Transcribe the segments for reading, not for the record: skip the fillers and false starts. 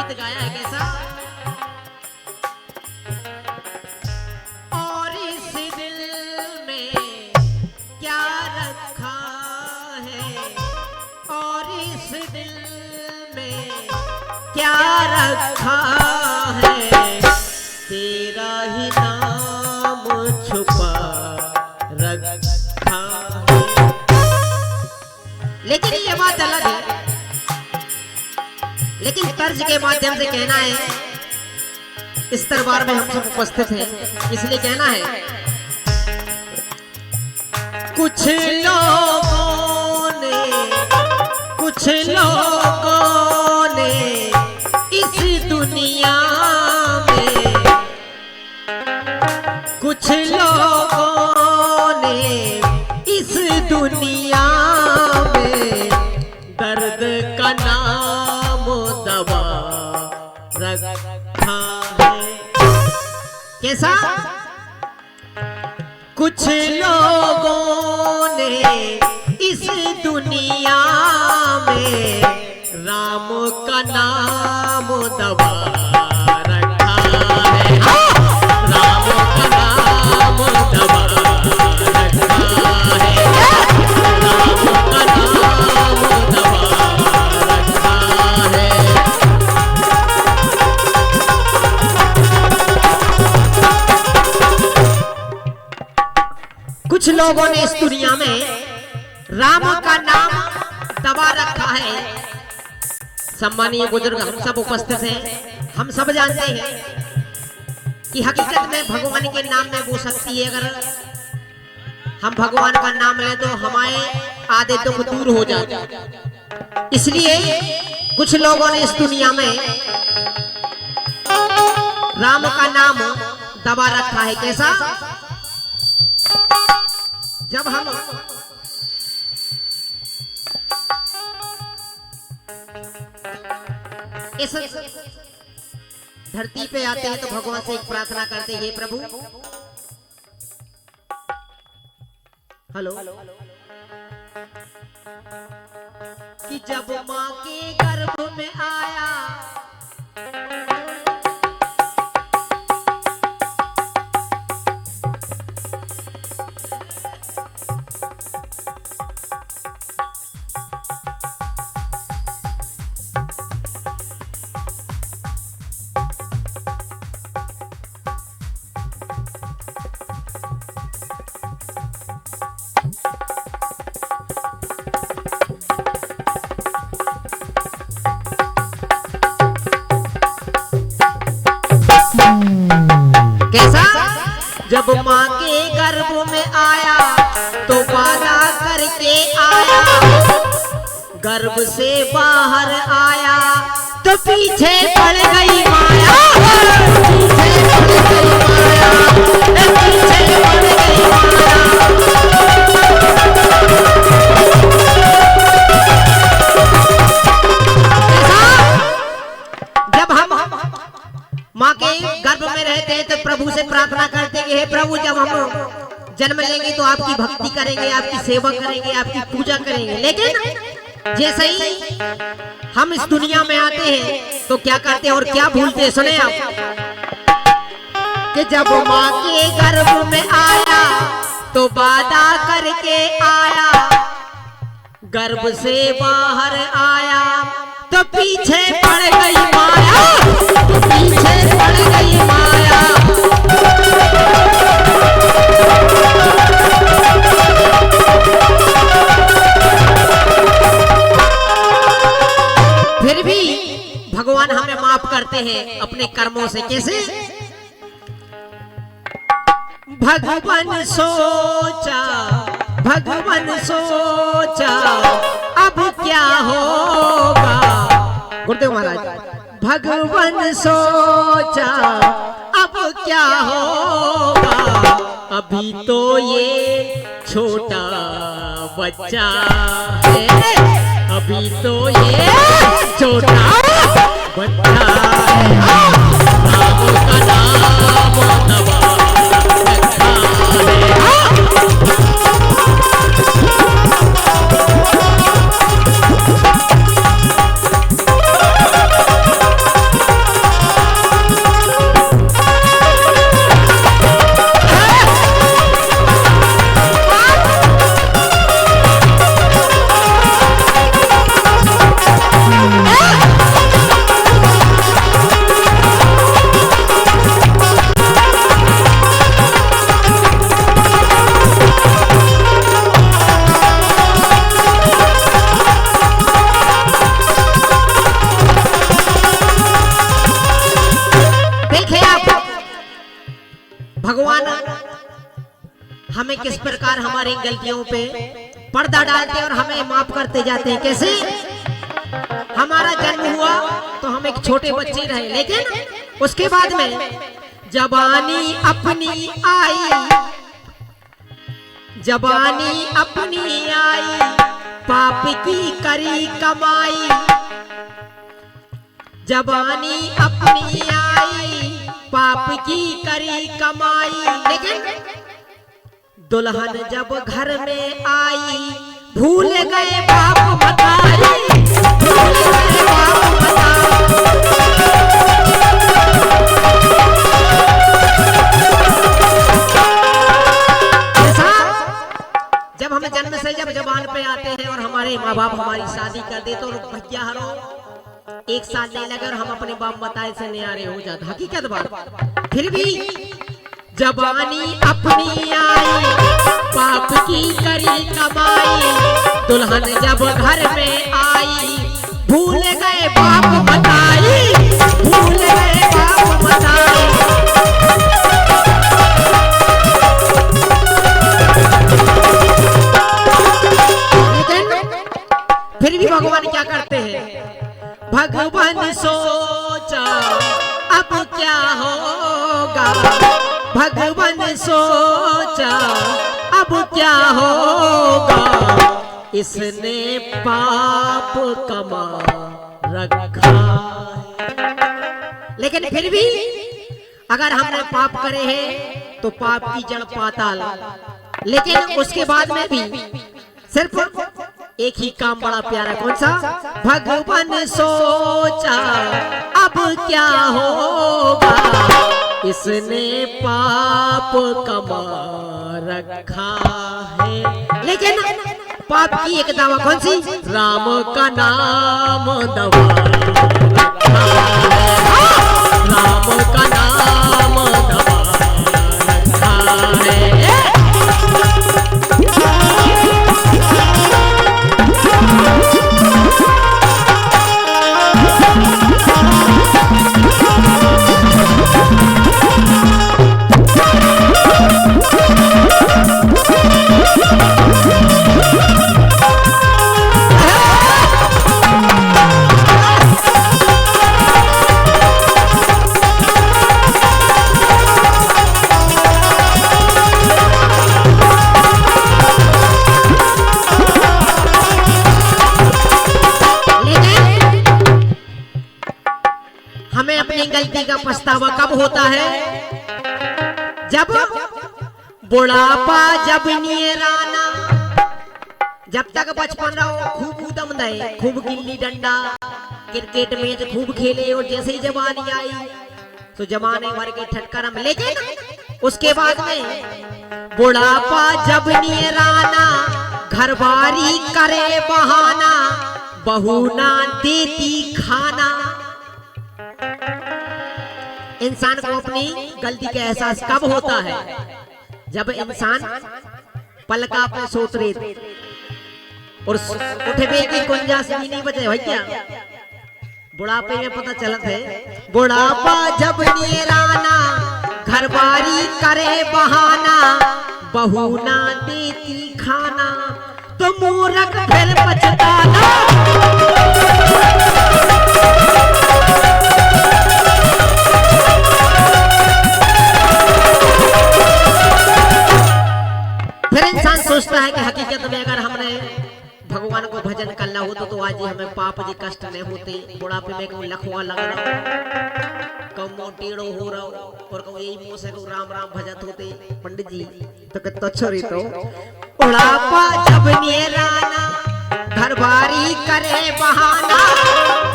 गीत गाया है कैसा? और इस दिल में क्या रखा है, और इस दिल में क्या रखा है, तेरा ही नाम छुपा रखा है। लेकिन ये बात अलग है, लेकिन तर्ज के माध्यम से कहना है। इस दरबार में हम सब उपस्थित हैं, इसलिए कहना है। कुछ लोगों ने इस दुनिया में, कुछ लोगों ने इस दुनिया में दर्द का नाम दवा रखा है। कैसा? कुछ लोगों ने इस दुनिया में राम का नाम दबा रखा है। राम का नाम दबा रखा है। राम का नाम दबा रखा है। कुछ लोगों ने इस दुनिया में राम का नाम दबा रखा है। सम्मानीय बुजुर्ग, हम सब उपस्थित हैं, हम सब जानते हैं कि हकीकत में भगवान के नाम में वो शक्ति है। अगर हम भगवान का नाम लें तो हमारे आधे दुख दूर हो जाते। इसलिए कुछ लोगों ने इस दुनिया में राम का नाम दबा रखा है। कैसा? जब हम इस धरती पे आते हैं तो भगवान से एक प्रार्थना करते हैं, हे प्रभु। हेलो, कि जब माँ के गर्भ में आया जब माँ के गर्भ में आया तो वादा करके आया, गर्भ से बाहर आया तो पीछे पड़ गई माया। पीछे पड़ गई माया, पीछे पड़ गई माया। जब हम माँ के गर्भ में रहते हैं तो प्रभु से प्रार्थना करते हैं, हे प्रभु, जब हम जन्म लेंगे तो आपकी भक्ति करेंगे, आपकी सेवा करेंगे, आपकी पूजा करेंगे। लेकिन जैसे ही हम इस दुनिया में आते हैं तो क्या करते हैं और क्या भूलते हैं? सुने आप कि जब माँ के गर्भ में आया तो वादा करके आया, गर्भ से बाहर आया तो पीछे पड़ गई माया। तो पीछे पड़ गई माया। फिर भी भगवान हमें माफ करते हैं अपने कर्मों से। कैसे? भगवान सोचा अब क्या होगा। गुरुदेव महाराज, भगवान सोचा अब क्या होगा, अभी तो ये छोटा बच्चा है, अभी तो ये छोटा बच्चा है। राम का नाम दबा रखा है। भगवान हमें किस प्रकार हमारी गलतियों पे पर्दा डालते और हमें माफ करते जाते हैं। कैसे? हमारा जन्म हुआ तो हम एक छोटे बच्चे रहे, लेकिन उसके बाद में जवानी अपनी आई, जवानी अपनी आई, पाप की करी कमाई, जवानी अपनी आई, पाप की करी कमाई, लेकिन दुल्हन जब घर में आई भूल गए बाप बताई, भूल गए बाप बताई। जब हम जन्म से जब जवान पे आते हैं और हमारे माँ बाप हमारी शादी कर दे तो भैया हरो 1 साल नहीं लगे और हम अपने बाप बताए से न्यारे हो जाते, हकीकत बात। फिर भी जवानी अपनी आई, पाप की करी कमाई, दुल्हन जब घर में आई भूल गए बाप बताई, भूल गए बाप बताई। फिर भी भगवान क्या करते हैं? भगवान सोचा अब क्या होगा, भगवान सोचा अब क्या होगा, इसने पाप कमा रखा है। लेकिन फिर भी अगर हमने पाप करे हैं तो पाप की जड़ पाताल, लेकिन उसके बाद में भी सिर्फ एक ही काम बड़ा प्यारा, कौन सा? भगवान सोचा अब क्या होगा, इसने पाप कमा रखा है। लेकिन पाप की एक दवा कौन सी? राम का नाम दवा रखा है, राम का नाम दवा रखा है। हमें अपनी गलती का पछतावा कब होता है? जब बुढ़ापा जब नियराना, जब तक बचपन रहो खूब उदम दे, खूब गिल्ली डंडा क्रिकेट मैच खूब खेले, और जैसे ही जवानी आई तो जमाने भर के ठटकरम। लेकिन उसके बाद में बुढ़ापा जब नियराना, घरबारी करे बहाना, बहू ना देती खाना। इंसान को अपनी गलती का एहसास कब होता है? जब इंसान पलका पे सोच रहे और उठे की गुंजाइश भी नहीं बचे भैया, बुढ़ापे में पता चलता है। बुढ़ापा जब नियराना, घरबारी करे बहाना, बहू ना देती खाना, तो मूर्ख फिर पछताना। फिर इंसान सोचता है कि हकीकत में अगर हमने भगवान को भजन करना होता तो आज ही हमें पाप जी कष्ट नहीं होते। बुढ़ापे में कहूँ लखवा लग रहा कहूँ मोटेड़ो हो रहा और कहूँ यही मुँह से कहूँ राम राम भजत होते पंडित जी तो कितना अच्छा रहता हो। बुढ़ापा जब नियराना, घरबारी करे बहाना,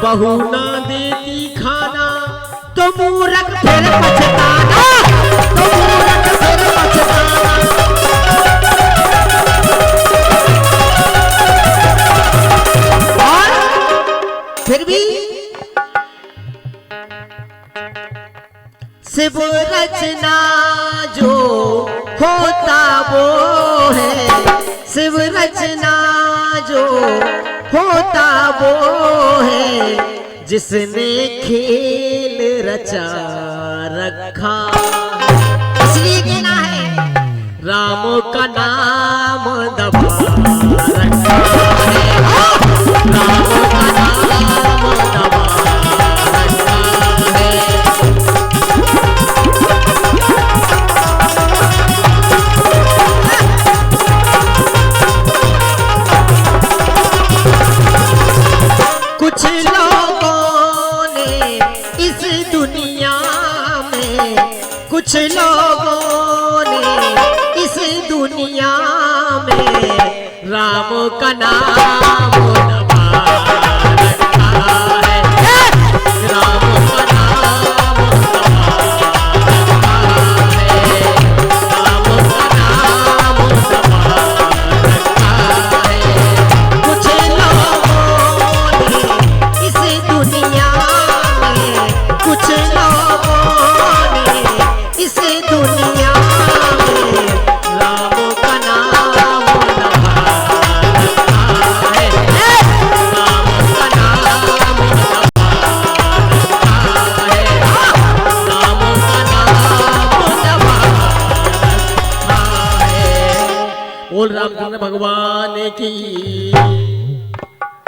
बहू ना देती खाना, तो मूर्ख फिर पछताना, तो मूर्ख फिर पछताना। फिर भी शिव रचना जो होता वो है, शिव रचना जो होता वो है, जिसने खेल रचा रखा। इसीलिए कहना है राम का नाम दबा रखा है, राम का नाम दबा रखा है। कुछ लोगों ने इस दुनिया में, कुछ लोगों ने इस दुनिया में राम का नाम दबा रखा है, राम का नाम दबा रखा है, राम का नाम दबा रखा है। कुछ लोगों ने इस दुनिया में, कुछ लोगों ने इस दुनिया में राम का नाम दबा रखा है, राम का नाम दबा रखा है, राम का नाम दबा रखा है। बोल रामचंद्र भगवान की